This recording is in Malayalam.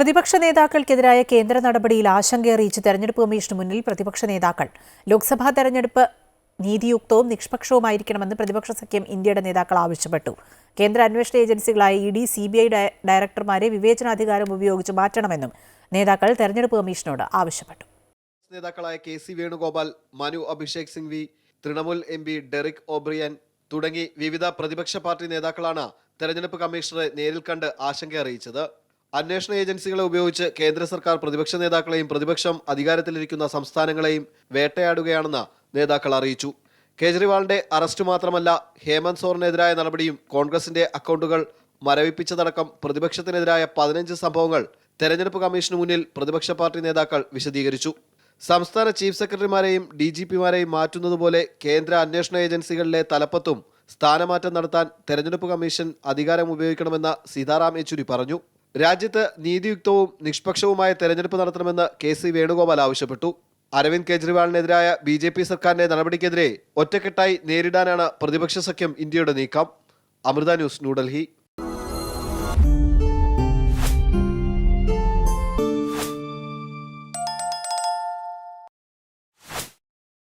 പ്രതിപക്ഷ നേതാക്കൾക്കെതിരായ കേന്ദ്ര നടപടിയിൽ ആശങ്കയറിയിച്ച് തെരഞ്ഞെടുപ്പ് കമ്മീഷന് മുന്നിൽ പ്രതിപക്ഷ നേതാക്കൾ. ലോക്സഭാ തെരഞ്ഞെടുപ്പ് നീതിയുക്തവും നിഷ്പക്ഷവുമായിരിക്കണമെന്ന് പ്രതിപക്ഷ സഖ്യം ഇന്ത്യയുടെ നേതാക്കൾ ആവശ്യപ്പെട്ടു. കേന്ദ്ര അന്വേഷണ ഏജൻസികളായ ഇ ഡി, CBI ഡയറക്ടർമാരെ വിവേചനാധികാരം ഉപയോഗിച്ച് മാറ്റണമെന്നും നേതാക്കൾ തെരഞ്ഞെടുപ്പ് കമ്മീഷനോട് ആവശ്യപ്പെട്ടു. നേതാക്കളായ KC Venugopal, Manu Abhishek Singhvi, Trinamool MP Derek O'Brien തുടങ്ങി വിവിധ പ്രതിപക്ഷ പാർട്ടി നേതാക്കളാണ് തെരഞ്ഞെടുപ്പ് കമ്മീഷണറെ നേരിൽ കണ്ട് ആശങ്ക അറിയിച്ചത്. അന്വേഷണ ഏജൻസികളെ ഉപയോഗിച്ച് കേന്ദ്ര സർക്കാർ പ്രതിപക്ഷ നേതാക്കളെയും പ്രതിപക്ഷം അധികാരത്തിലിരിക്കുന്ന സംസ്ഥാനങ്ങളെയും വേട്ടയാടുകയാണെന്ന് നേതാക്കൾ അറിയിച്ചു. കേജ്രിവാളിന്റെ അറസ്റ്റ് മാത്രമല്ല, ഹേമന്ത് സോറനെതിരായ നടപടിയും കോൺഗ്രസിന്റെ അക്കൗണ്ടുകൾ മരവിപ്പിച്ചതടക്കം പ്രതിപക്ഷത്തിനെതിരായ 15 സംഭവങ്ങൾ തെരഞ്ഞെടുപ്പ് കമ്മീഷന് മുന്നിൽ പ്രതിപക്ഷ പാർട്ടി നേതാക്കൾ വിശദീകരിച്ചു. സംസ്ഥാന ചീഫ് സെക്രട്ടറിമാരെയും DGPമാരെയും മാറ്റുന്നതുപോലെ കേന്ദ്ര അന്വേഷണ ഏജൻസികളിലെ തലപ്പത്തും സ്ഥാനമാറ്റം നടത്താൻ തെരഞ്ഞെടുപ്പ് കമ്മീഷൻ അധികാരം ഉപയോഗിക്കണമെന്ന് സീതാറാം യെച്ചൂരി പറഞ്ഞു. രാജ്യത്ത് നീതിയുക്തവും നിഷ്പക്ഷവുമായ തെരഞ്ഞെടുപ്പ് നടത്തണമെന്ന് KC വേണുഗോപാൽ ആവശ്യപ്പെട്ടു. അരവിന്ദ് കെജ്രിവാളിനെതിരായ BJP സർക്കാരിന്റെ നടപടിക്കെതിരെ ഒറ്റക്കെട്ടായി നേരിടാനാണ് പ്രതിപക്ഷ സഖ്യം ഇന്ത്യയുടെ നീക്കം. അമൃത ന്യൂസ്, ന്യൂഡൽഹി.